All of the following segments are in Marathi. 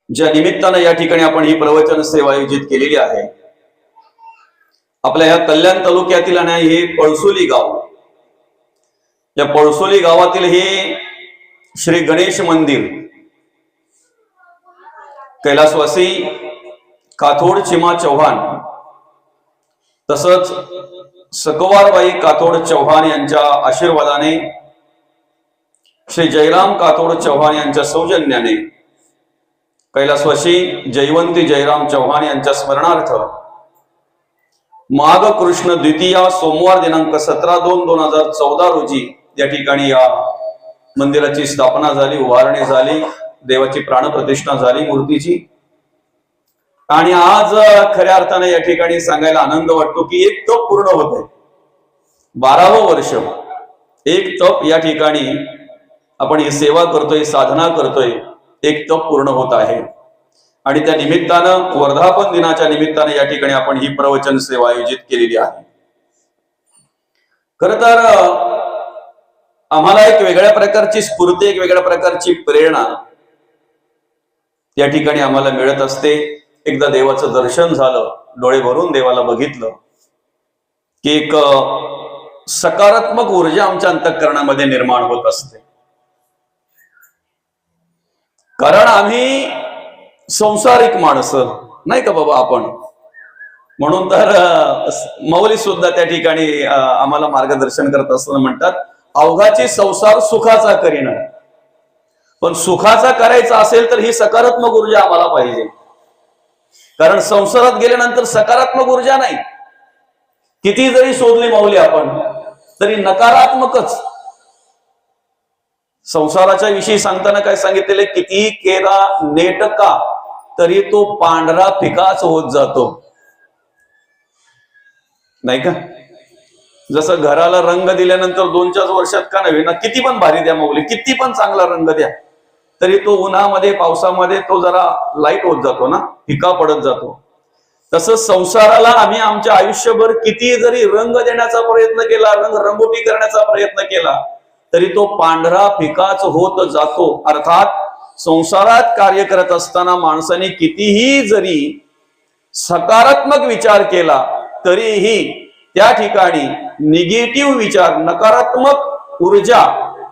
ज्या निमित्तानं या ठिकाणी आपण ही प्रवचन सेवा आयोजित केलेली आहे, आपल्या ह्या कल्याण तालुक्यातील आणि हे पळसोली गाव, या पळसोली गावातील हे श्री गणेश मंदिर कैलासवासी काथोड चिमा चौहान तसंच सकवारबाई काथोड चौहान यांच्या आशीर्वादाने, श्री जयराम काथोड चौहान यांच्या सौजन्याने कैलासवासी जयवंती जयराम चौहान यांच्या स्मरणार्थ माघ कृष्ण द्वितीया सोमवार दिनांक 17/2/2014 रोजी या ठिकाणी या मंदिराची स्थापना झाली, उभारणी झाली, देवाची प्राणप्रतिष्ठा झाली मूर्तीची। आणि आज खऱ्या अर्थाने या ठिकाणी सांगायला आनंद वाटतो की एक तप पूर्ण होत आहे। 12वं वर्ष एक तप या ठिकाणी आपण ही सेवा करतोय, साधना करतोय, एक तप पूर्ण होत आहे। आणि त्या निमित्तानं वर्धापन दिनाच्या निमित्ताने या ठिकाणी आपण ही प्रवचन सेवा आयोजित केलेली आहे। खरं तर आम्हाला एक वेगळ्या प्रकारची स्फूर्ती, एक वेगळ्या प्रकारची प्रेरणा या ठिकाणी आम्हाला मिळत असते। एकदा देवाचं दर्शन झालं, डोळे भरून देवाला बघितलं की एक सकारात्मक ऊर्जा आमच्या अंतःकरणामध्ये निर्माण होत असते। कारण आम्ही संसारिक माणसं नाही का बाबा आपण, म्हणून तर मौली सुद्धा त्या ठिकाणी आम्हाला मार्गदर्शन करत असताना म्हणतात, अवघाची संसार सुखाचा करीन। पण सुखाचा करायचा असेल तर ही सकारात्मक ऊर्जा आम्हाला पाहिजे, कारण संसारात गेल्यानंतर सकारात्मक ऊर्जा नाही। किती जरी शोधली माऊली आपण तरी नकारात्मकच। संसाराच्या विषयी सांगताना काय सांगितलेले, किती केला नेटका तरी तो पांढरा फिकाच होत जातो, नाही का? जसं घराला रंग दिल्यानंतर 2-4 वर्षात का नव्हे ना, किती पण भारी द्या माऊली, किती पण चांगला रंग द्या, तरी तो उन्हामध्ये पावसामध्ये तो जरा लाईट होत जातो ना, फिका पडत जातो। तसंच संसाराला आम्ही आमच्या आयुष्यभर किती जरी रंग देण्याचा प्रयत्न केला, रंगोटी करण्याचा प्रयत्न केला, तरी तो पांढरा फिकाच होत जातो। अर्थात संसारात कार्य करत असताना माणसाने कितीही जरी सकारात्मक विचार केला तरीही त्या ठिकाणी निगेटिव्ह विचार, नकारात्मक ऊर्जा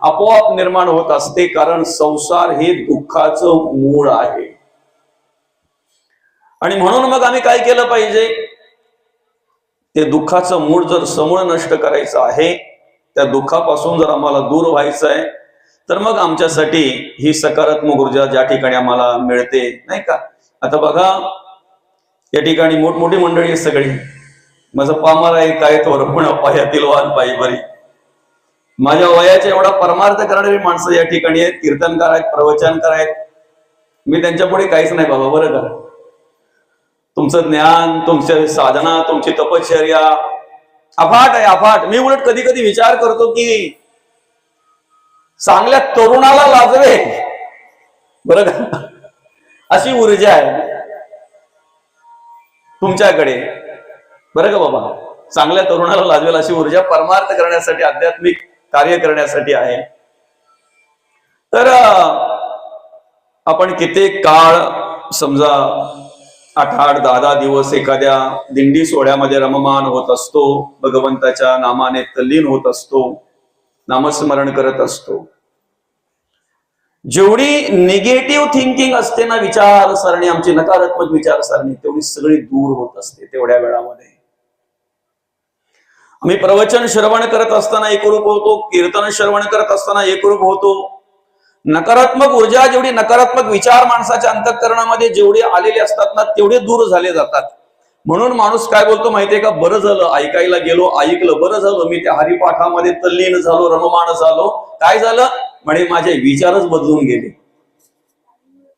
आपोआप निर्माण होत असते। कारण संसार हे दुःखाचं मूळ आहे। आणि म्हणून मग आम्ही काय केलं पाहिजे, ते दुःखाचं मूळ जर समूळ नष्ट करायचं आहे, त्या दुःखापासून जर आम्हाला दूर व्हायचं आहे, तर मग आमच्यासाठी ही सकारात्मक ऊर्जा ज्या ठिकाणी आम्हाला मिळते, नाही का? आता बघा या ठिकाणी मोठमोठी मंडळी आहे सगळी, माझं पामर आहे काय तोरपण पायातील वाहन पायी बरी, माझ्या वयाच्या एवढा परमार्थ करणारी माणसं या ठिकाणी आहेत, कीर्तनकार आहेत, प्रवचनकार आहेत। मी त्यांच्या पुढे काहीच नाही बाबा, बरं का? तुमचं ज्ञान, तुमची साधना, तुमची तपश्चर्या अफाट आहे, अफाट। मी उलट कधी कधी विचार करतो की चांगल्या तरुणाला लाजवे, बरं का? अशी ऊर्जा आहे तुमच्याकडे, बरं का बाबा? चांगल्या तरुणाला लाजवेल अशी ऊर्जा परमार्थ करण्यासाठी, आध्यात्मिक कार्य करण्यासाठी आहे। तर आपण कित्येक काळ, समजा 8-8, 10-10 दिवस एखाद्या दिंडी सोहळ्यामध्ये रममान होत असतो, भगवंताच्या नामाने तल्लीन होत असतो, नामस्मरण करत असतो। जेवढी निगेटिव्ह थिंकिंग असते ना, विचारसरणी आमची नकारात्मक विचारसरणी, तेवढी सगळी दूर होत असते तेवढ्या वेळामध्ये। आम्ही प्रवचन श्रवण करत असताना एकरूप होतो, कीर्तन श्रवण करत असताना एकरूप होतो। नकारात्मक ऊर्जा, जेवढी नकारात्मक विचार माणसाच्या अंतःकरणामध्ये जेवढे आलेले असतात ना, तेवढे दूर झाले जातात। म्हणून माणूस काय बोलतो माहितीये का, बरं झालं ऐकायला गेलो, ऐकलं, बरं झालं मी त्या हरिपाठामध्ये तल्लीन झालो, रममाण झालो। काय झालं म्हणे, माझे विचारच बदलून गेले,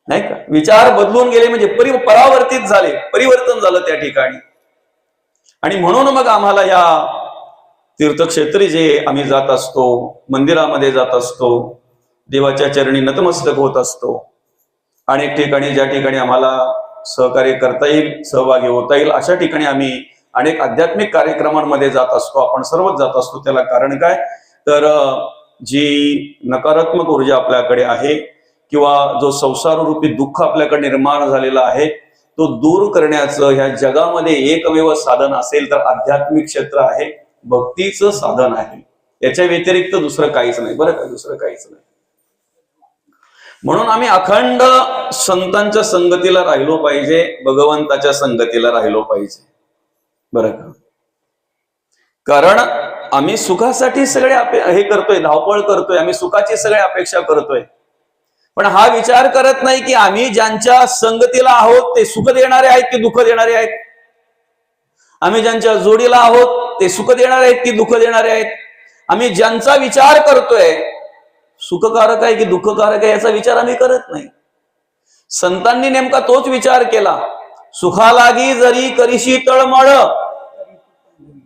नाही का? विचार बदलून गेले म्हणजे परावर्तित झाले, परिवर्तन झालं त्या ठिकाणी। आणि म्हणून मग आम्हाला या तीर्थक्षेत्री जे आम्ही जात असतो, मंदिरामध्ये जात असतो, देवाच्या चरणी नतमस्तक होत असतो, अनेक ठिकाणी ज्या ठिकाणी आम्हाला सहकार्य करता येईल, सहभागी होता येईल, अशा ठिकाणी आम्ही अनेक आध्यात्मिक कार्यक्रमांमध्ये जात असतो, आपण सर्वच जात असतो। त्याला कारण काय, तर जी नकारात्मक ऊर्जा आपल्याकडे आहे किंवा जो संसार रूपी दुःख आपल्याकडे निर्माण झालेला आहे तो दूर करण्याचं ह्या जगामध्ये एकमेव साधन असेल तर आध्यात्मिक क्षेत्र आहे, भक्तीचं साधन आहे. याच्या व्यतिरिक्त दुसरं काहीच नाही, बरं का, दुसरं काहीच नाही. म्हणून आम्ही अखंड संतांच्या संगतीला राहिलो पाहिजे, भगवंताच्या संगतीला राहिलो पाहिजे, बरं का. कारण आम्ही सुखासाठी सगळे हे करतोय, धावपळ करतोय, आम्ही सुखाची सगळे अपेक्षा करतोय, पण हा विचार करत नाही की आम्ही ज्यांच्या संगतीला आहोत ते सुख देणारे आहेत की दुःख देणारे आहेत. आम्ही ज्यांच्या जोडीला आहोत ते सुख देणारे आहेत की दुःख देणारे आहेत. आम्ही ज्यांचा विचार करतोय सुखकारक आहे की दुःखकारक आहे याचा विचार आम्ही करत नाही. संतांनी नेमका तोच विचार केला. सुखालागी जरी करीशी तळमळ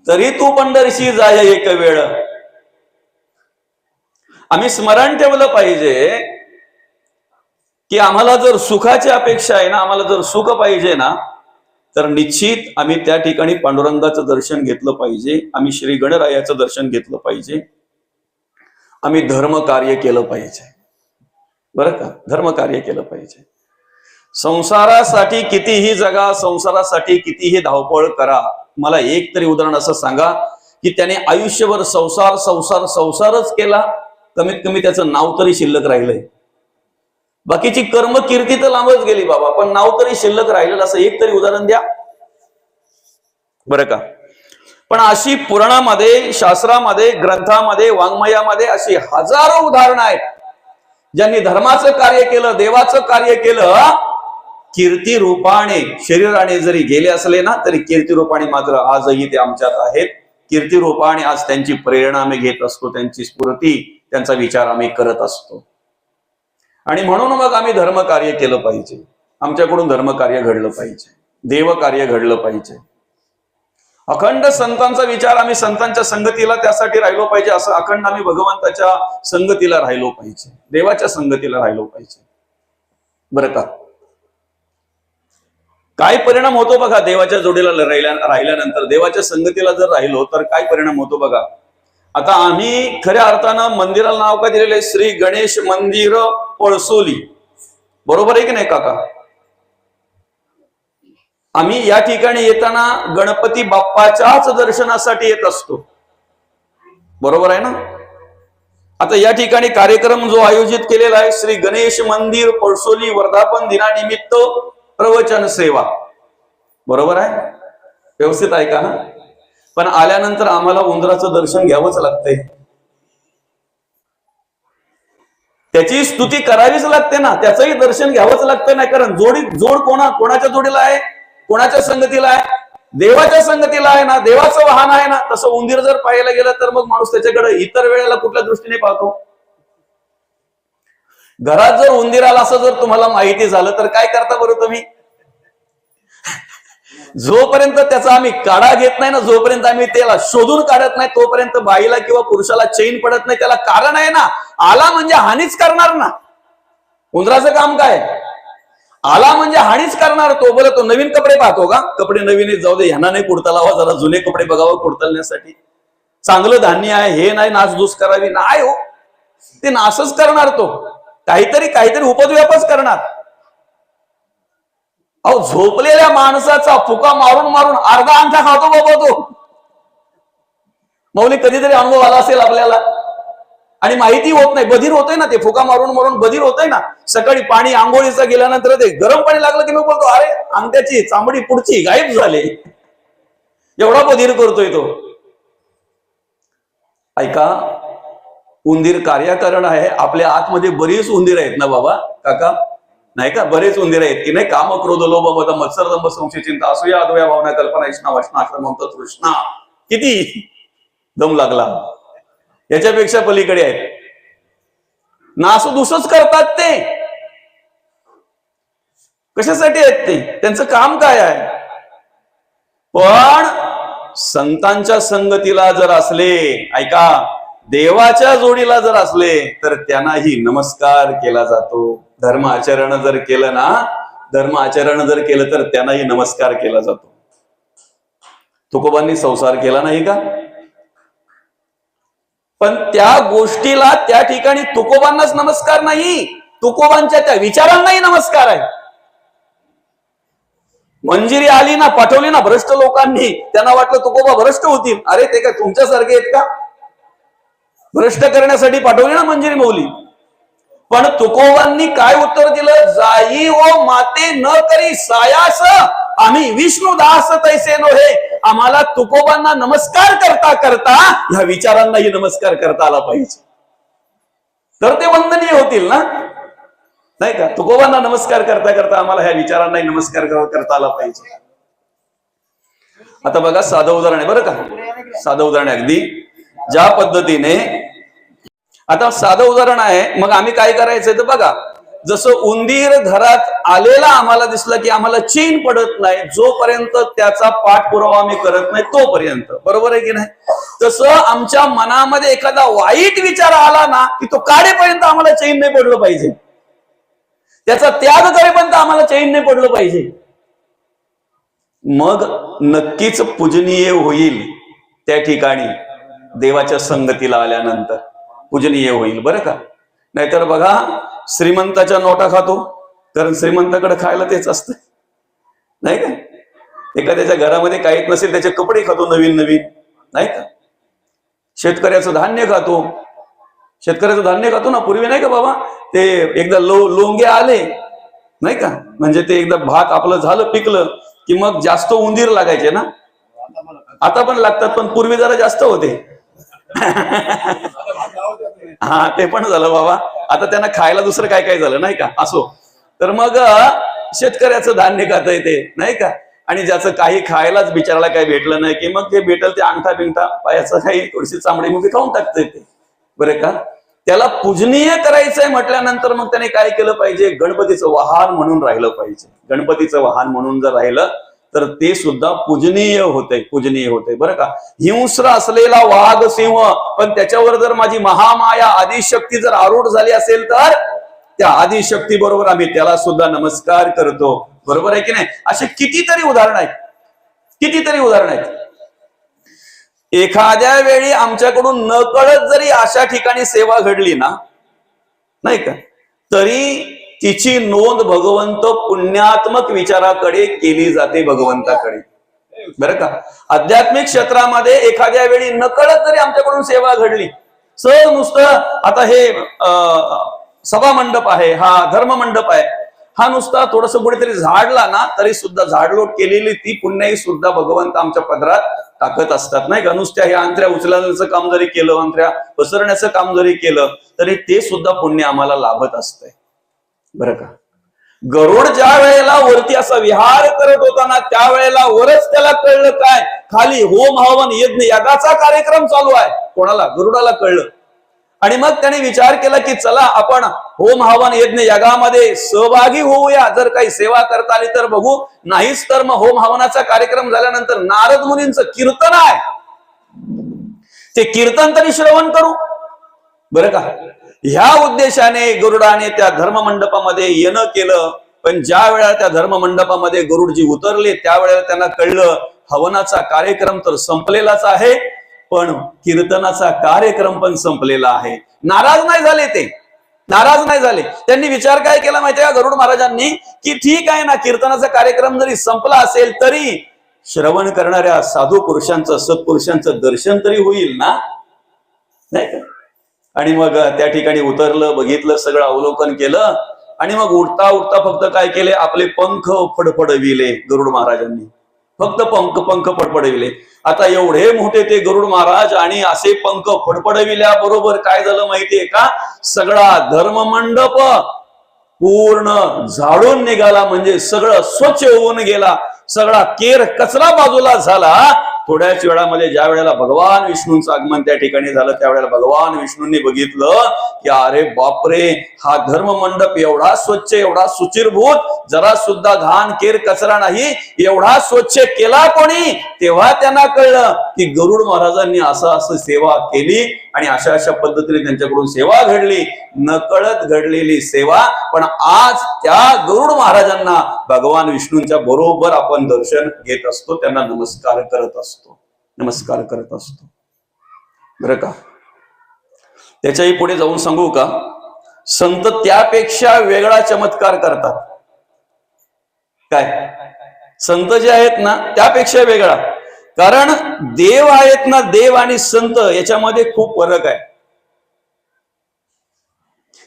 तरी तू पंढरीशी जाय एक वेळ. आम्ही स्मरण ठेवलं पाहिजे की आम्हाला जर सुखाची अपेक्षा आहे ना, आम्हाला जर सुख पाहिजे ना, तर निश्चित आम्ही त्या ठिकाणी पांडुरंगाचं दर्शन घेतलं पाहिजे, आम्ही श्री गणरायाचं दर्शन घेतलं पाहिजे, आम्ही धर्म कार्य केलं पाहिजे, बरं का, धर्म कार्य केलं पाहिजे. संसारासाठी कितीही जगा, संसारासाठी कितीही धावपळ करा, मला एक तरी उदाहरण असं सांगा की त्याने आयुष्यभर संसार संसार संसारच केला, कमीत कमी त्याचं नाव तरी शिल्लक राहिलंय. बाकीची कर्म कीर्ती तर लांबच गेली बाबा, पण नाव तरी शिल्लक राहिलेलं असं एक तरी उदाहरण द्या, बरं का. पण अशी पुराणामध्ये, शास्त्रामध्ये, ग्रंथामध्ये, वाङ्मयामध्ये अशी हजारो उदाहरणं आहेत ज्यांनी धर्माचं कार्य केलं, देवाचं कार्य केलं, कीर्ती रूपाने, शरीराने जरी गेले असले ना तरी कीर्ती रूपाने मात्र आजही ते आमच्यात आहेत. कीर्ती रूपाने आज त्यांची प्रेरणा आम्ही घेत असतो, त्यांची स्फूर्ती, त्यांचा विचार आम्ही करत असतो. आणि म्हणून मग आम्ही धर्म कार्य केलं पाहिजे, आमच्याकडून धर्म कार्य घडलं पाहिजे, देव कार्य घडलं पाहिजे. अखंड संतांचा विचार, आम्ही संतांच्या संगतीला त्यासाठी राहिलो पाहिजे, असं अखंड आम्ही भगवंताच्या संगतीला राहिलो पाहिजे, देवाच्या संगतीला राहिलो पाहिजे, बरं का. काय परिणाम होतो बघा देवाच्या जोडीला राहिल्यानंतर, देवाच्या संगतीला जर राहिलो तर काय परिणाम होतो बघा. आता आम्ही खऱ्या अर्थानं मंदिराला नाव काय दिलेलं आहे, श्री गणेश मंदिर पळसोली, बरोबर आहे की नाही काका. आम्ही या ठिकाणी येताना गणपती बाप्पाच्याच दर्शनासाठी येत असतो, बरोबर आहे ना. आता या ठिकाणी कार्यक्रम जो आयोजित केलेला आहे श्री गणेश मंदिर पळसोली वर्धापन दिनानिमित्त प्रवचन सेवा, बरोबर आहे, व्यवस्थित आहे का. पण आल्यानंतर आम्हाला उंदराचं दर्शन घ्यावंच लागतंय, त्याची स्तुती करावीच लागते ना, त्याचंही दर्शन घ्यावंच लागतं. नाही कारण जोड कोणाच्या जोडीला आहे, कोणाच्या संगतीला आहे, देवाच्या संगतीला आहे ना, देवाचं वाहन आहे ना. तसं उंदीर जर पाहायला गेलं तर मग माणूस त्याच्याकडे इतर वेळेला कुठल्या दृष्टीने पाहतो. घरात जर उंदीराला असं जर तुम्हाला माहिती झालं तर काय करता बरं तुम्ही. जोपर्यंत त्याचा आम्ही काढा घेत नाही ना, जोपर्यंत आम्ही त्याला शोधून काढत नाही, तोपर्यंत बाईला किंवा पुरुषाला चैन पडत नाही. त्याला कारण आहे ना, आला म्हणजे हानीच करणार ना. उंदराचं काम काय, आला म्हणजे हानीच करणार. तो बोला तो नवीन कपडे पाहतो का, कपडे नवीन जाऊ दे, ह्यांना नाही कुडता लावा, जरा जुने कपडे बघावं कुडतलण्यासाठी. चांगलं धान्य आहे हे नाही नासधूस करावी, नाही हो, ते नासच करणार. तो काहीतरी उपद्व्यापच करणार. अहो झोपलेल्या माणसाचा फुका मारून मारून अर्धा अंगठा खातो बाबा तो. मौली कधीतरी अनुभव आला असेल आपल्याला, आणि माहिती होत नाही, बधीर होतंय ना ते, फुका मारून मारून बधीर होतंय ना. सकाळी पाणी आंघोळीचं गेल्यानंतर ते गरम पाणी लागलं की मी बोलतो अरे अंगठ्याची चांबडी पुढची गायब झाली, एवढा बधीर करतोय तो. ऐका, उंदीर कार्यकारण आहे, आपल्या आतमध्ये बरीच उंदीर आहेत ना बाबा काका, नाही का, बरेच उंदीर आहेत की नाही. काम क्रोध लोभ मद मत्सर दंभ संशय चिंता असूया अद्वया भावना कल्पना इष्णा वासना आश्रम तृष्णा, किती दम लागला. याच्यापेक्षा पलीकडे आहेत. नासधूसच करतात ते. कशासाठी आहेत ते, त्यांचं काम काय आहे. पण संतांच्या संगतीला जर असले, ऐका, देवाच्या जोडीला जर असले तर त्यांनाही नमस्कार केला जातो. धर्म आचरण जर केलं ना, धर्म आचरण जर केलं तर त्यांनाही नमस्कार केला जातो. तुकोबांनी संसार केला नाही का, पण त्या गोष्टीला त्या ठिकाणी तुकोबांनाच नमस्कार नाही, तुकोबांच्या त्या विचारांनाही नमस्कार आहे. मंजिरी आली ना, पाठवली ना भ्रष्ट लोकांनी, त्यांना वाटलं तुकोबा भ्रष्ट होतील. अरे ते काय तुमच्यासारखे आहेत का? भ्रष्ट करण्यासाठी पाठवली ना मंजिरी मौली. पण तुकोबांनी काय उत्तर दिलं? जाई ओ माते न करी सायास, आम्ही विष्णुदास तैसे नोहे. आम्हाला तुकोबांना नमस्कार करता करता ह्या विचारांनाही नमस्कार करता आला पाहिजे, तर ते वंदनीय होतील ना, नाही का? तुकोबांना नमस्कार करता करता आम्हाला ह्या विचारांनाही नमस्कार करता आला पाहिजे. आता बघा साधं उदाहरण आहे बरं का, साधं उदाहरण आहे अगदी. ज्या पद्धतीने आता साधं उदाहरण आहे, मग आम्ही काय करायचंय तर बघा, जसं उंदीर घरात आलेला आम्हाला दिसलं की आम्हाला चैन पडत नाही, जोपर्यंत त्याचा पाठपुरावा आम्ही करत नाही तोपर्यंत, बरोबर आहे की नाही? तसं आमच्या मनामध्ये एखादा वाईट विचार आला ना की तो काढेपर्यंत आम्हाला चैन नाही पडलं पाहिजे, त्याचा त्याग करेपर्यंत आम्हाला चैन नाही पडलं पाहिजे. मग नक्कीच पूजनीय होईल त्या ठिकाणी, देवाच्या संगतीला आल्यानंतर पूजनीय होईल बरं का. नाहीतर बघा, श्रीमंताच्या नोटा खातो, कारण श्रीमंताकडे खायला तेच असतं, नाही का? एखाद्याच्या घरामध्ये काहीच नसेल, त्याचे कपडे खातो नवीन नवीन, नाही का? शेतकऱ्याचं धान्य खातो, शेतकऱ्याचं धान्य खातो ना. पूर्वी नाही का बाबा, ते एकदा लोंगे आले, नाही का, म्हणजे ते एकदा भात आपलं झालं पिकलं की मग जास्त उंदीर लागायचे ना. आता पण लागतात, पण पूर्वी जरा जास्त होते. हा, ते पण झालं बाबा. आता त्यांना खायला दुसरं काय काय झालं, नाही का? असो, तर मग शेतकऱ्याचं धान्य खाता येते, नाही का? आणि ज्याचं काही खायलाच बिचाराला काही भेटलं नाही की मग ते भेटल ते अंगठा बिंगठा पायाचं काही थोडीशी चामडी मुंगी खाऊन टाकतं ते, बरं का? त्याला पूजनीय करायचंय म्हटल्यानंतर मग त्याने काय केलं पाहिजे? गणपतीचं वाहन म्हणून राहिलं पाहिजे. गणपतीचं वाहन म्हणून जर राहिलं तर ते सुद्धा पूजनीय होते, पूजनीय होते बरं का. हिंस्र असलेला वाघ सिंह, पण त्याच्यावर जर माझी महामाया आदिशक्ती जर आरूढ झाली असेल तर त्या आदिशक्ती बरोबर आम्ही त्याला सुद्धा नमस्कार करतो, बरोबर आहे की नाही? असे कितीतरी उदाहरण आहेत, कितीतरी उदाहरण आहेत. एखाद्या वेळी आमच्याकडून नकळत जरी अशा ठिकाणी सेवा घडली ना, नाही का, तरी तिची नोंद भगवंत पुण्यात्मक विचाराकडे केली जाते, भगवंताकडे, बरं का. आध्यात्मिक क्षेत्रामध्ये एखाद्या वेळी नकळत जरी आमच्याकडून सेवा घडली, सहज नुसतं आता हे सभा मंडप आहे, हा धर्म मंडप आहे, हा नुसता थोडस कुठेतरी झाडला ना तरी सुद्धा झाडलोट केलेली ती पुण्याई सुद्धा भगवंत आमच्या पदरात टाकत असतात, नाही का? नुसत्या हे अंतऱ्या उचलण्याचं काम जरी केलं, अंतऱ्या पसरण्याचं काम जरी केलं तरी ते सुद्धा पुण्य आम्हाला लाभत असतंय, बरं का. गरुड ज्या वेळेला वरती असा विहार करत होता ना, त्यावेळेला वरच त्याला कळलं काय, खाली होम हवन यज्ञ यागाचा कार्यक्रम चालू आहे. कोणाला? गरुडाला कळलं. आणि मग त्याने विचार केला की चला आपण होम हवन यज्ञ यागामध्ये सहभागी होऊया, जर काही सेवा करता आली तर बघू, नाहीच तर मग होम हवनाचा कार्यक्रम झाल्यानंतर नारद मुनींचं कीर्तन आहे, ते कीर्तन तरी श्रवण करू, बरं का. ह्या उद्देशाने गरुडाने त्या धर्म मंडपामध्ये येणं केलं. पण ज्या वेळेला त्या धर्म मंडपामध्ये गरुडजी उतरले त्यावेळेला त्यांना कळलं हवनाचा कार्यक्रम तर संपलेलाच आहे, पण कीर्तनाचा कार्यक्रम पण संपलेला आहे. नाराज नाही झाले, ते नाराज नाही झाले. त्यांनी विचार काय केला माहितीये का गरुड महाराजांनी, की ठीक आहे ना, कीर्तनाचा कार्यक्रम जरी संपला असेल तरी श्रवण करणाऱ्या साधू पुरुषांचं, सत्पुरुषांचं दर्शन तरी होईल ना, नाही का? आणि मग त्या ठिकाणी उतरलं, बघितलं, सगळं अवलोकन केलं आणि मग उठता उठता फक्त काय केले, आपले पंख फडफडविले गरुड महाराजांनी, फक्त पंख फडफडविले. आता एवढे मोठे ते गरुड महाराज आणि असे पंख फडफडविल्याबरोबर काय झालं माहितीये का, सगळा धर्ममंडप पूर्ण झाडून निघाला, म्हणजे सगळं स्वच्छ होऊन गेला, सगळा केर कचरा बाजूला झाला. थोड्याच वेळामध्ये ज्या वेळेला भगवान विष्णूंचं आगमन त्या ठिकाणी झालं त्यावेळेला भगवान विष्णूंनी बघितलं की अरे बापरे, हा धर्म मंडप एवढा स्वच्छ, एवढा सुचिरभूत, जरा सुद्धा घाण केर कचरा नाही, एवढा स्वच्छ केला कोणी? तेव्हा त्यांना कळलं की गरुड महाराजांनी असं सेवा केली आणि अशा अशा पद्धतीने त्यांच्याकडून सेवा घडली, नकळत घडलेली सेवा. पण आज त्या गरुड महाराजांना भगवान विष्णूंच्या बरोबर आपण दर्शन घेत असतो, त्यांना नमस्कार करत असतो, नमस्कार करत असतो, बरं का. त्याच्याही पुढे जाऊन सांगू का, संत त्यापेक्षा वेगळा चमत्कार करतात. काय? संत जे आहेत ना त्यापेक्षा वेगळा. कारण देव आहेत ना, देव आणि संत याच्यामध्ये खूप फरक आहे.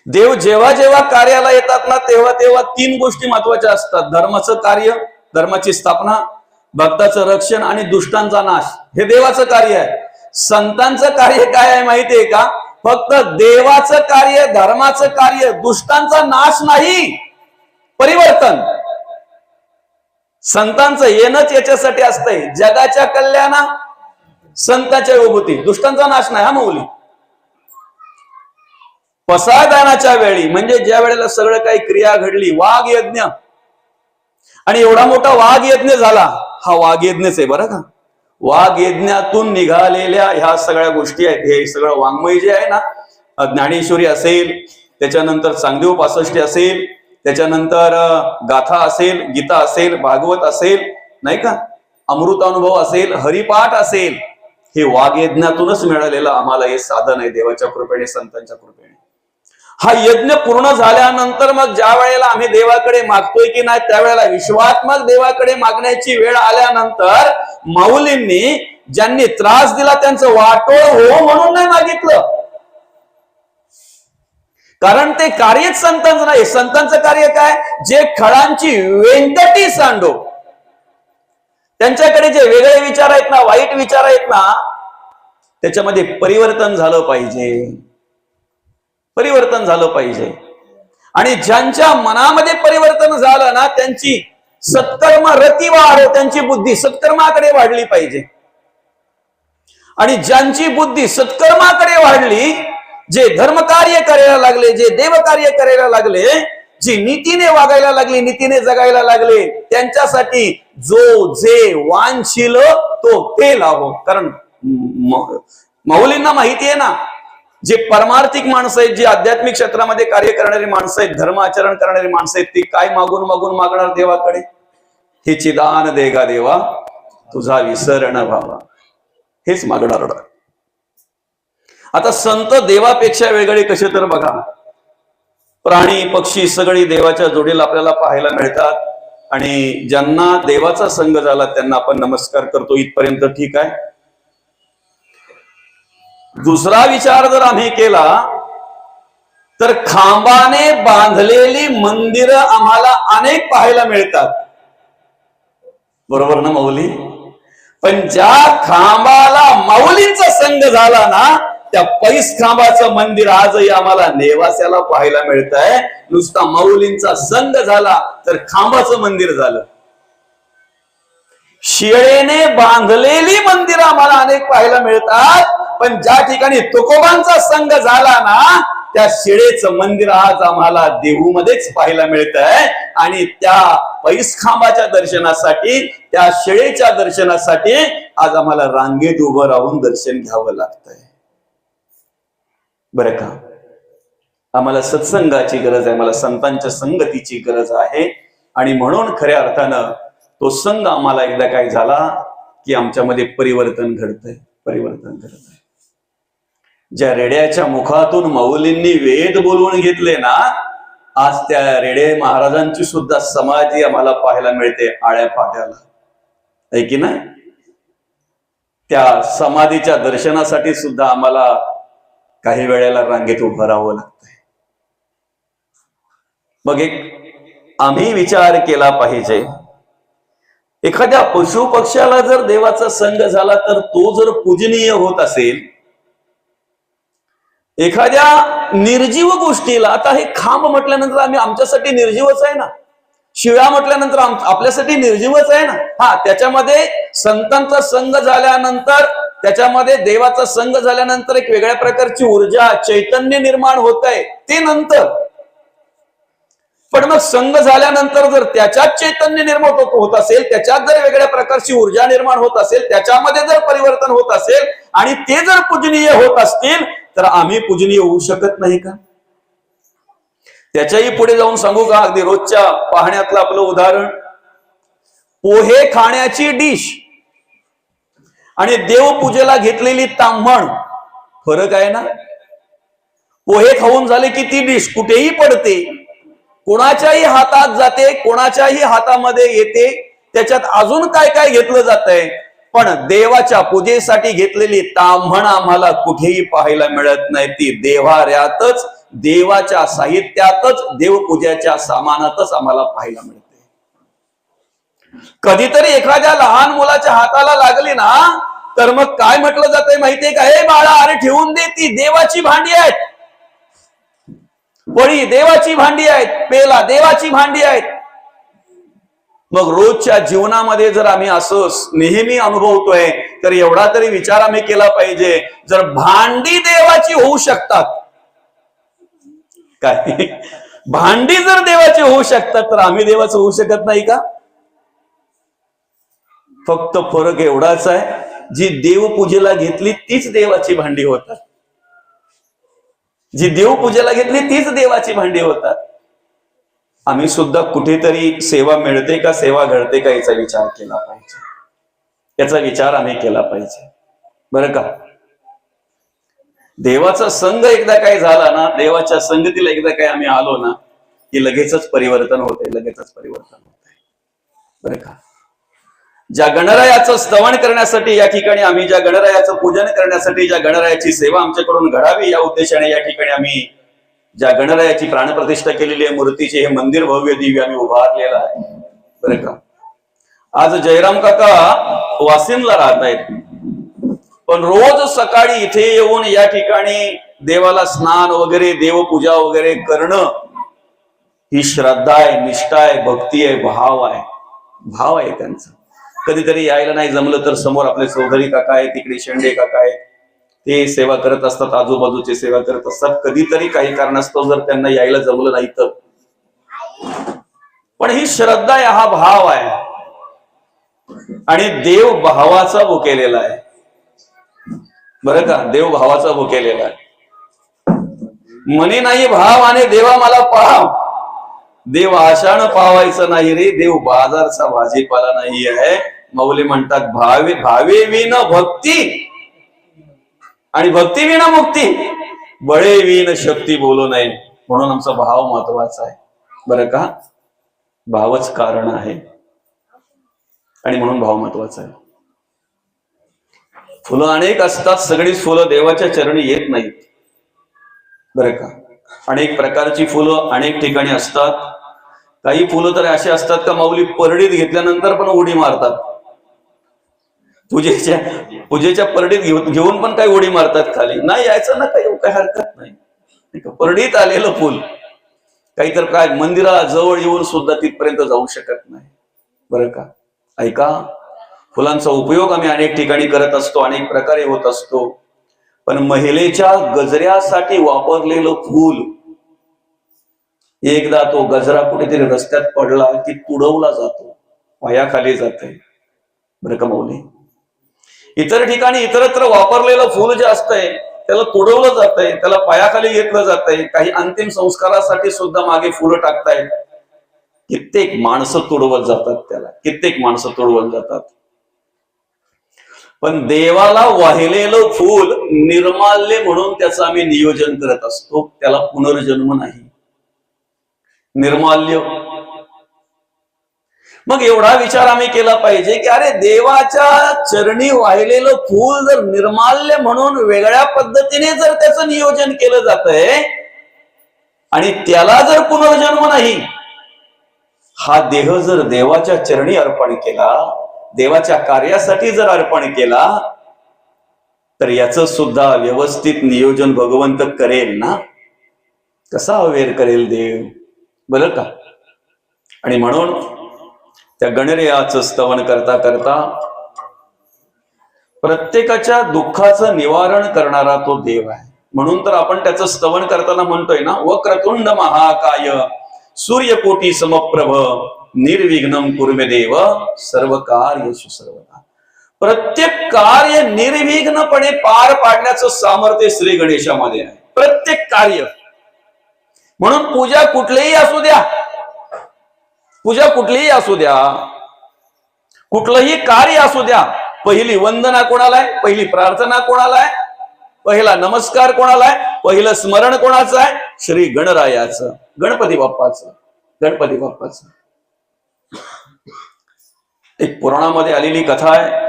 देव जेव्हा जेव्हा कार्याला येतात ना तेव्हा तेव्हा 3 गोष्टी महत्वाच्या असतात. धर्माचं कार्य, धर्माची स्थापना, भक्ताचं रक्षण आणि दुष्टांचा नाश. हे देवाचं कार्य आहे. संतांचं कार्य काय आहे माहितीये का? फक्त देवाचं कार्य, धर्माचं कार्य, दुष्टांचा नाश नाही, परिवर्तन. संतांचं येणंच याच्यासाठी असतंय, जगाच्या कल्याणा, संतांच्या विभूती, दुष्टांचा नाश नाही. हा मौली. पसायदानाच्या वेळी म्हणजे ज्या वेळेला सगळं काही क्रिया घडली, वाघ यज्ञ, आणि एवढा मोठा वाघ यज्ञ झाला. हा वाघ यज्ञच आहे बरं का. वाघ यज्ञातून निघालेल्या ह्या सगळ्या गोष्टी आहेत. हे सगळं वाङ्मय जे आहे ना, ज्ञानेश्वरी असेल, त्याच्यानंतर चांगदेव 65 असेल, त्याच्यानंतर गाथा असेल, गीता असेल, भागवत असेल, नाही का, अमृतानुभव असेल, हरिपाठ असेल, हे वाघ यज्ञातूनच मिळालेलं आम्हाला हे साधन आहे, देवाच्या कृपेने, संतांच्या कृपेने. हा यज्ञ पूर्ण झाल्यानंतर मग ज्या वेळेला आम्ही देवाकडे मागतोय की नाही, त्यावेळेला विश्वात्मक देवाकडे मागण्याची वेळ आल्यानंतर माऊलींनी ज्यांनी त्रास दिला त्यांचं वाटोळ हो म्हणून नाही मागितलं. कारण ते कार्यच संतांचं नाही. संतांचं कार्य काय? जे खळांची वेंकटी सांडो, त्यांच्याकडे जे वेगळे विचार आहेत ना, वाईट विचार आहेत ना, त्याच्यामध्ये परिवर्तन झालं पाहिजे, परिवर्तन झालं पाहिजे. आणि ज्यांच्या मनामध्ये परिवर्तन झालं ना, त्यांची सत्कर्म रती वाढ, त्यांची बुद्धी सत्कर्माकडे वाढली पाहिजे. आणि ज्यांची बुद्धी सत्कर्माकडे वाढली, जे धर्म कार्य करायला लागले, जे देव कार्य करायला लागले, जे नीतीने वागायला लागले, नीतीने जगायला लागले, त्यांच्यासाठी जो जे वांछिल तो ते लाभो. कारण माऊलींना माहिती आहे ना, जे परमार्थिक माणसं आहेत, जे आध्यात्मिक क्षेत्रामध्ये कार्य करणारी माणसं आहेत, धर्म आचरण करणारी माणसं आहेत, ती काय मागून मागून मागणार देवाकडे? हे चिदान देगा देवा तुझा विसरण व्हावा, हेच मागणार. आता संत देवापेक्षा वेगळे कसे? तर बघा, प्राणी पक्षी सगळी देवाच्या जोडीला आपल्याला पाहायला मिळतात. आणि ज्यांना देवाचा संग झाला त्यांना आपण नमस्कार करतो, इथपर्यंत ठीक आहे. दुसरा विचार जर आम्ही केला तर खांबाने बांधलेली मंदिरं आम्हाला अनेक पाहायला मिळतात, बरोबर ना माऊली? पण ज्या खांबाला माऊलींचा संग झाला ना, त्या पैस खांबाचं मंदिर आजही आम्हाला नेवास्याला पाहायला मिळत आहे. नुसता माऊलींचा संग झाला तर खांबाचं मंदिर झालं. शिळेने बांधलेली मंदिरं आम्हाला अनेक पाहायला मिळतात, पण ज्या ठिकाणी तुकोबांचा संग झाला ना, त्या शिळेचं मंदिर आज आम्हाला देहूमध्येच पाहायला मिळत आहे. आणि त्या पैस खांबाच्या दर्शनासाठी, त्या शिळेच्या दर्शनासाठी आज आम्हाला रांगेत उभं राहून दर्शन घ्यावं लागतंय, बरं का? आम्हाला सत्संगाची गरज आहे, आम्हाला संतांच्या संगतीची गरज आहे. आणि म्हणून खऱ्या अर्थानं तो संघ आम्हाला एकदा काय झाला की आमच्यामध्ये परिवर्तन घडतंय, परिवर्तन घडतंय. ज्या रेड्याच्या मुखातून माऊलींनी वेद बोलवून घेतले ना, आज त्या रेडे महाराजांची सुद्धा समाधी आम्हाला पाहायला मिळते आळ्या पाट्याला, आहे की नाही? त्या समाधीच्या दर्शनासाठी सुद्धा आम्हाला काही वेळेला रांगेत उभं राहावं लागतंय. मग एक आम्ही विचार केला पाहिजे, एखाद्या पशु पक्ष्याला जर देवाचा संग झाला तर तो जर पूजनीय होत असेल, एखाद्या निर्जीव गोष्टीला, आता हे खांब म्हटल्यानंतर आम्ही आमच्यासाठी निर्जीवच आहे ना, शिळा म्हटल्यानंतर आपल्यासाठी निर्जीवच आहे ना. हा, त्याच्यामध्ये संतांचा संग झाल्यानंतर, त्याच्यामध्ये देवाचा संग झाल्यानंतर एक वेगळ्या प्रकारची ऊर्जा, चैतन्य निर्माण होत आहे, ते नंतर. पण मग संग झाल्यानंतर जर त्याच्यात चैतन्य निर्माण होत असेल, त्याच्यात जर वेगळ्या प्रकारची ऊर्जा निर्माण होत असेल, त्याच्यामध्ये जर परिवर्तन होत असेल आणि ते जर पूजनीय होत असतील, तर आम्ही पूजनीय होऊ शकत नाही का? त्याच्याही पुढे जाऊन सांगू का? अगदी रोजच्या पाहण्यातलं आपलं उदाहरण, पोहे खाण्याची डिश आणि देवपूजेला घेतलेली तांबण, फरक आहे ना? पोहे खाऊन झाले की ती डिश कुठेही पडते, कोणाच्याही हातात जाते, कोणाच्याही हातामध्ये येते, त्याच्यात अजून काय काय घेतलं जातंय, पण देवाच्या पूजेसाठी घेतलेली ताम्हण आम्हाला कुठेही पाहायला मिळत नाही. ती देव्हाऱ्यातच, देवाच्या साहित्यातच, देवपूजेच्या सामानातच आम्हाला पाहायला मिळते. कधीतरी एखाद्या लहान मुलाच्या हाताला लागली ना, तर मग काय म्हटलं जातंय माहितीये का? हे बाळा, अरे ठेवून दे, ती देवाची भांडी आहेत. पळी देवाची भांडी आहेत, पेला देवाची भांडी आहेत. मग रोजच्या जीवनामध्ये जर आम्ही असं नेहमी अनुभवतोय, तर एवढा तरी विचार आम्ही केला पाहिजे, जर भांडी देवाची होऊ शकतात, काय भांडी जर देवाची होऊ शकतात, तर आम्ही देवाचं होऊ शकत नाही का? फक्त फरक एवढाच आहे, जी देवपूजेला घेतली तीच देवाची भांडी होतात. जी देवपूजेला घेतली तीच देवाची भांडी होतात. आम्ही सुद्धा कुठेतरी सेवा मिळते का, सेवा घडते का, याचा विचार केला पाहिजे. याचा विचार आम्ही केला पाहिजे, बरं का? देवाचा संघ एकदा काय झाला ना, देवाच्या संगतीला एकदा काय आम्ही आलो ना, की लगेचच परिवर्तन होते, लगेचच परिवर्तन होते, बरं का? ज्या गणरायाचं स्तवन करण्यासाठी या ठिकाणी आम्ही, ज्या गणरायाचं पूजन करण्यासाठी, ज्या गणरायाची सेवा आमच्याकडून घडावी या उद्देशाने या ठिकाणी आम्ही ज्या गणरायाची प्राणप्रतिष्ठा केलेली आहे, मूर्तीचे हे मंदिर भव्य दिव्य आम्ही उभारलेलं आहे, बरं का? आज जयराम काका वासिंदला राहत आहेत, पण रोज सकाळी इथे येऊन या ठिकाणी देवाला स्नान वगैरे, देवपूजा वगैरे करणं ही श्रद्धा आहे, निष्ठा आहे, भक्ती आहे, भाव आहे त्यांचा. कधीतरी यायला नाही जमलं तर समोर आपले चौधरी काका आहेत, तिकडे शेंडे काका आहेत, ते सेवा करत असतात, आजूबाजूचे सेवा करत असतात. कधीतरी काही कारणास्तव जर त्यांना यायला जमलं नाही तर, पण ही श्रद्धा आहे, हा भाव आहे, आणि देव भावाचा भुकेलेला आहे, बरं का? देव भावाचा भुकेलेला आहे. मनी नाही भाव आणि देवा मला पाव, देव आशानं पावायचं नाही रे, देव बाजारचा भाजीपाला नाही आहे. मौली म्हणतात, भावे विन भक्ती आणि भक्ती विना मुक्ती, बळे विन शक्ती बोलू नये. म्हणून आमचा भाव महत्वाचा आहे, बरं का? भावच कारण आहे, आणि म्हणून भाव महत्वाचा आहे. फुलं अनेक असतात, सगळीच फुलं देवाच्या चरणी येत नाहीत, बरं का? अनेक प्रकारची फुलं अनेक ठिकाणी असतात. काही फुलं तर अशी असतात का माऊली परडीत घेतल्यानंतर पण उडी मारतात, पूजेच्या परडीत घेऊन पण काही उडी मारतात खाली. नाही यायचं ना, काही हरकत नाही. परडीत आलेलं फुल काही तर काय मंदिराला जवळ येऊन सुद्धा तिथपर्यंत जाऊ शकत नाही, बरं का? ऐका, फुलांचा उपयोग आम्ही अनेक ठिकाणी करत असतो, अनेक प्रकारे होत असतो, पण महिलेच्या गजऱ्यासाठी वापरलेलं फूल, एकदा तो गजरा कुठेतरी रस्त्यात पडला की तुडवला जातो, पायाखाली जाते, बरं का माऊली? इतर ठिकाणी इतरत्र वापरलेलं फूल जे असतंय त्याला तुडवलं जातंय, त्याला पायाखाली घेतलं जातंय. काही अंतिम संस्कारासाठी सुद्धा मागे फुलं टाकतायत. कित्येक माणसं तुडवत जातात त्याला, कित्येक माणसं तुडवत जातात. पण देवाला वाहिलेलं फूल निर्माल्य म्हणून त्याचं आम्ही नियोजन करत असतो, त्याला पुनर्जन्म नाही, निर्माल्य. मग एवढा विचार आम्ही केला पाहिजे की अरे देवाच्या चरणी वाहिलेलं फूल जर निर्माल्य म्हणून वेगळ्या पद्धतीने जर त्याचं नियोजन केलं जातंय आणि त्याला जर पुनर्जन्म नाही, हा देह जर देवाच्या चरणी अर्पण केला, देवाच्या कार्यासाठी जर अर्पण केला, तर याचं सुद्धा व्यवस्थित नियोजन भगवंत करेल ना? कसा अवेअर करेल देव, बरं का? आणि म्हणून त्या गणरायाचं स्तवन करता करता प्रत्येकाच्या दुःखाचं निवारण करणारा तो देव आहे. म्हणून तर आपण त्याचं स्तवन करताना म्हणतोय ना, वक्रतुंड महाकाय सूर्यकोटी समप्रभ निर्विघ्नं कुर्मे देव सर्व कार्येषु सर्वदा. प्रत्येक कार्य निर्विघ्नपणे पार पाडण्याचं सामर्थ्य श्री गणेशामध्ये आहे, प्रत्येक कार्य. म्हणून पूजा कुठलीही असू द्या, पूजा कुठलीही असू द्या, कुठलंही कार्य असू द्या, पहिली वंदना कोणाला आहे, पहिली प्रार्थना कोणाला आहे? पहिला नमस्कार कोणाला आहे? पहिलं स्मरण कोणाचं आहे? श्री गणरायाचं, गणपती बाप्पाचं. गणपती बाप्पाचं एक पुराणामध्ये आलेली कथा आहे.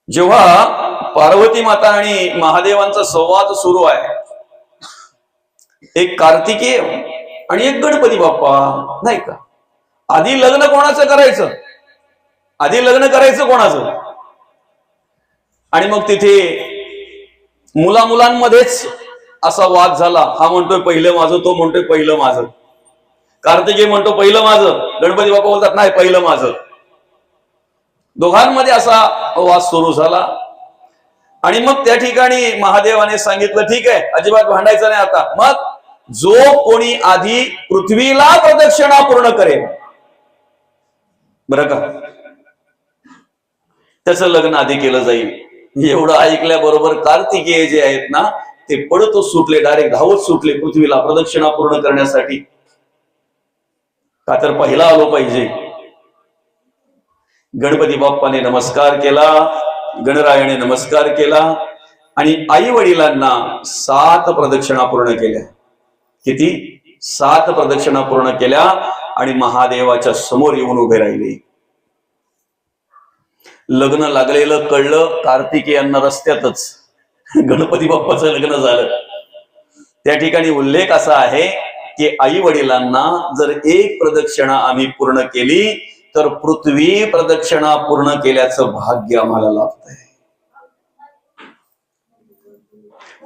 जेव्हा पार्वती माता आणि महादेवांचा संवाद सुरू आहे, एक कार्तिकेय आणि एक गणपती बाप्पा, नाही का? आधी लग्न कोणाचं करायचं? आधी लग्न करायचं कोणाचं? आणि मग तिथे मुलांमध्येच असा वाद झाला. हा म्हणतोय पहिलं माझं, तो म्हणतोय पहिलं माझं. कार्तिकेय म्हणतो पहिलं माझं, गणपती बाप्पा बोलतात नाही पहिलं माझं. दोघांमध्ये असा वाद सुरू झाला. आणि मग त्या ठिकाणी महादेवाने सांगितलं ठीक आहे, अजिबात भांडायचं नाही आता. मग जो कोणी आधी पृथ्वीला प्रदक्षिणा पूर्ण करेल, बरं का, त्याचं लग्न आधी केलं जाईल. एवढं ऐकल्याबरोबर कार्तिकेय जे आहेत ना, ते पडतच सुटले, डायरेक्ट धावत सुटले पृथ्वीला प्रदक्षिणा पूर्ण करण्यासाठी. का तर पहिला आलो पाहिजे. गणपती बाप्पाने नमस्कार केला, गणरायाने नमस्कार केला आणि आई वडिलांना 7 प्रदक्षिणा पूर्ण केल्या. किती? 7 प्रदक्षिणा पूर्ण केल्या आणि महादेवाच्या समोर येऊन उभे राहिले. लग्न लागलेलं कळलं कार्तिकेयांना रस्त्यातच. गणपती बाप्पाचं लग्न झालं. त्या ठिकाणी उल्लेख असा आहे की आई वडिलांना जर एक प्रदक्षिणा आम्ही पूर्ण केली तर पृथ्वी प्रदक्षिणा पूर्ण केल्याचं भाग्य आम्हाला लाभतंय.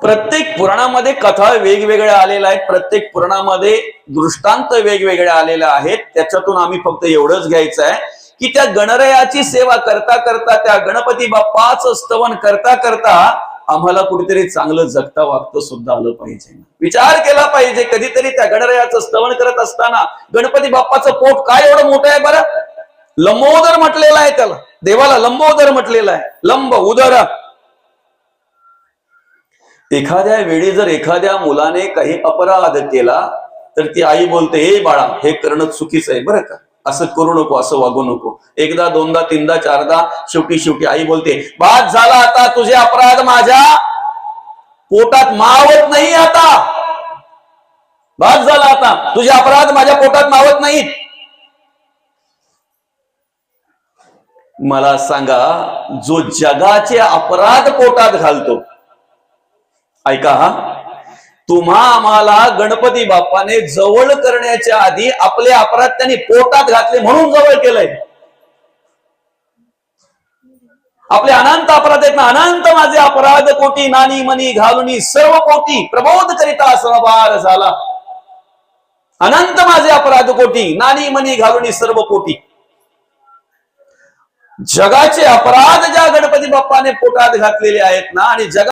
प्रत्येक पुराणामध्ये कथा वेगवेगळ्या आलेल्या आहेत, प्रत्येक पुराणामध्ये दृष्टांत वेगवेगळ्या आलेल्या आहेत. त्याच्यातून आम्ही फक्त एवढंच घ्यायचं आहे की त्या गणरायाची सेवा करता करता, त्या गणपती बाप्पाचं स्तवन करता करता आम्हाला कुठेतरी चांगलं जगता वागतं सुद्धा आलं पाहिजे. विचार केला पाहिजे कधीतरी त्या गणरायाचं स्तवन करत असताना, गणपती बाप्पाचं पोट काय एवढं मोठं आहे बरं? लंबोदर म्हटलेलं आहे त्याला, देवाला लंबोदर म्हटलेलं आहे. लंब उदर. एखाद्या वेळी जर एखाद्या मुलाने काही अपराध केला तर ती आई बोलते, हे बाळा हे करणं चुकीचं आहे बरं का, असं करू नको, असं वागू नको. एकदा दोनदा तीनदा चारदा, शेवटी आई बोलते, बाद झाला आता, तुझे अपराध माझ्या पोटात मावत नाही. आता बाद झाला, आता तुझे अपराध माझ्या पोटात मावत नाहीत. मला सांगा, जो जगाचे अपराध पोटात घालतो, ऐका हा, तुम्हा आम्हाला गणपती बाप्पाने जवळ करण्याच्या आधी आपले अपराध त्यांनी पोटात घातले म्हणून जवळ केलंय. आपले अनंत अपराध आहेत ना, अनंत माझे अपराध कोटी, नानी मनी घालुनी सर्व कोटी, प्रबोध करिता समभार झाला. अनंत माझे अपराध कोटी, नानी मनी घालुनी सर्व कोटी. जगाचे अपराध ज्या गणपती बाप्पाने पोटात घातलेले आहेत ना, आणि जगा